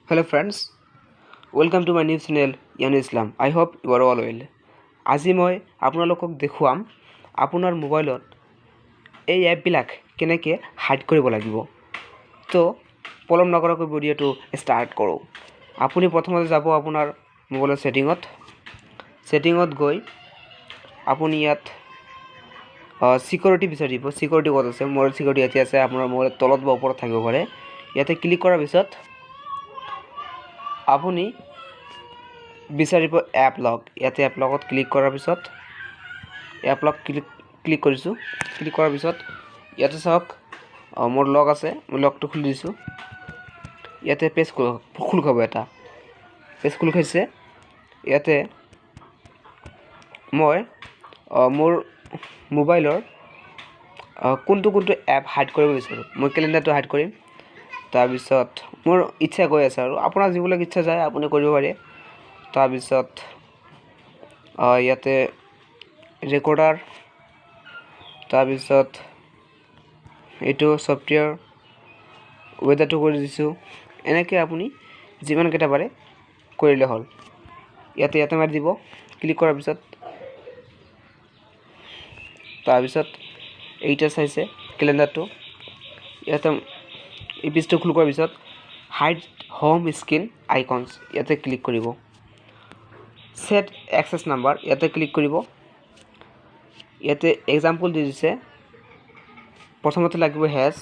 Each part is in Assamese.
Hello friends, welcome to my new channel Yanu Islam. I hope you are all well. আজি মই আপোনালোকক দেখুৱাম আপোনাৰ মোবাইলত এই এপবিলাক কেনেকৈ হাইড কৰিব লাগিব। তো পলম নকৰাকৈ ভিডিঅ'টো ষ্টাৰ্ট কৰোঁ। আপুনি প্ৰথমতে যাব আপোনাৰ মোবাইলৰ সেটিঙত গৈ আপুনি ইয়াত সিকিউৰিটি বিচাৰিব। সিকিউৰিটি ক'ত আছে? মোৰ সিকিউৰিটি ইয়াতে আছে। আপোনাৰ মোবাইলৰ তলত বা ওপৰত থাকিব পাৰে। ইয়াতে ক্লিক কৰাৰ পিছত আপুনি বিচাৰিব এপ লগ। ইয়াতে এপ লগত ক্লিক কৰাৰ পিছত এপ লগ ক্লিক কৰিছোঁ। ক্লিক কৰাৰ পিছত ইয়াতে চাওক মোৰ লগ আছে। মই লগটো খুলি দিছোঁ। ইয়াতে পেজ খোল খাব। এটা পেজ খোল খাইছে। ইয়াতে মই মোৰ মোবাইলৰ কোনটো এপ হাইড কৰিব বিচাৰোঁ। মই কেলেণ্ডাৰটো হাইড কৰিম। তাৰপিছত মোৰ ইচ্ছা গৈ আছে আৰু আপোনাৰ যিবিলাক ইচ্ছা যায় আপুনি কৰিব পাৰে। তাৰপিছত ইয়াতে ৰেকৰ্ডাৰ, তাৰপিছত এইটো ছফ্টৱেৰ ৱেডাৰটো কৰি দিছোঁ। এনেকৈ আপুনি যিমানকেইটা পাৰে কৰিলে হ'ল। ইয়াতে মাৰি দিব। ক্লিক কৰাৰ পিছত তাৰপিছত এইটা চাইছে কেলেণ্ডাৰটো। ইয়াতে এই পেজটো খোল কৰাৰ পিছত হাইড হোম স্ক্ৰীন আইকনছ ইয়াতে ক্লিক কৰিব। সেট এক্সেছ নাম্বাৰ ইয়াতে ক্লিক কৰিব। ইয়াতে এক্সাম্পল দি দিছে। প্ৰথমতে লাগিব হেজ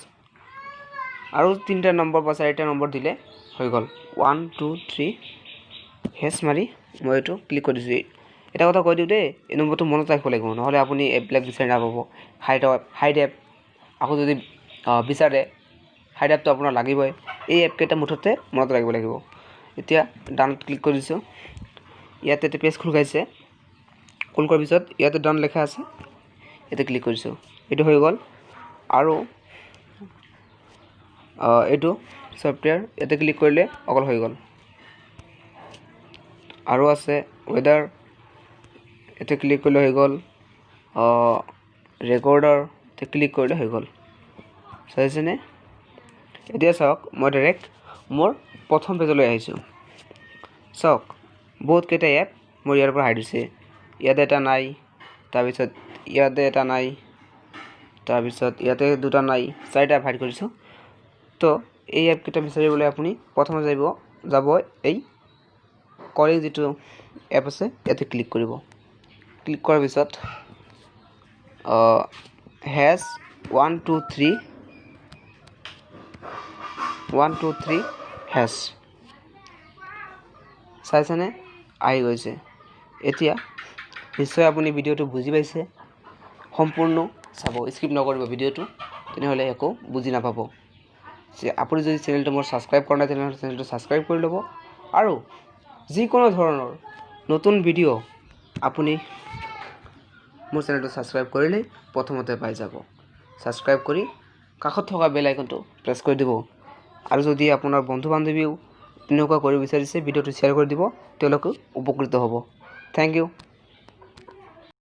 আৰু 3টা নম্বৰ বা 4টা নম্বৰ দিলে হৈ গ'ল। 1 2 3 হেজ মাৰি মই এইটো ক্লিক কৰি দিছোঁ। এটা কথা কৈ দিওঁ দেই, এই নম্বৰটো মনত ৰাখিব লাগিব, নহ'লে আপুনি এপবিলাক বিচাৰি নাপাব। হাইড এপ আকৌ যদি বিচাৰে হাইড এপটো আপোনাৰ লাগিবই। এই এপকেইটা মুঠতে মনত ৰাখিব লাগিব। এতিয়া ডানত ক্লিক কৰি দিছোঁ। ইয়াতে এটা পেজ খোল খাইছে। খোল কৰাৰ পিছত ইয়াতে ডান লেখা আছে। ইয়াতে ক্লিক কৰিছোঁ। এইটো হৈ গ'ল। আৰু এইটো ছফ্টৱেৰ ইয়াতে ক্লিক কৰিলে অকল হৈ গ'ল। আৰু আছে ৱেডাৰ, ইয়াতে ক্লিক কৰিলে হৈ গ'ল। ৰেকৰ্ডাৰ ইয়াতে ক্লিক কৰিলে হৈ গ'ল। চাইছেনে? এতিয়া চাওক মই ডাইৰেক্ট মোৰ প্ৰথম পেজলৈ আহিছোঁ। চাওক বহুতকেইটা এপ মোৰ ইয়াৰ পৰা হাইড হৈছে। ইয়াতে এটা নাই, তাৰপিছত ইয়াতে এটা নাই, তাৰপিছত ইয়াতে দুটা নাই, 4টা এপ হাইড কৰিছোঁ। তো এই এপকেইটা বিচাৰিবলৈ আপুনি প্ৰথমে যাব এই কলিং যিটো এপ আছে ইয়াতে ক্লিক কৰিব। ক্লিক কৰাৰ পিছত হেজ 1 2 3 হেজ চাইছেনে? আহি গৈছে। এতিয়া নিশ্চয় আপুনি ভিডিঅ'টো বুজি পাইছে। সম্পূৰ্ণ চাব, স্কিপ নকৰিব ভিডিঅ'টো, তেনেহ'লে একো বুজি নাপাব। আপুনি যদি চেনেলটো মোৰ ছাবস্ক্ৰাইব কৰা নাই তেনেহ'লে চেনেলটো ছাবস্ক্ৰাইব কৰি ল'ব। আৰু যিকোনো ধৰণৰ নতুন ভিডিঅ' আপুনি মোৰ চেনেলটো ছাবস্ক্ৰাইব কৰিলেই প্ৰথমতে পাই যাব। ছাবস্ক্ৰাইব কৰি কাষত থকা বেল আইকনটো প্ৰেছ কৰি দিব। আৰু যদি আপোনাৰ বন্ধু বান্ধৱীও তেনেকুৱা কৰিব বিচাৰিছে ভিডিঅ'টো শ্বেয়াৰ কৰি দিব, তেওঁলোকেও উপকৃত হ'ব। Thank U.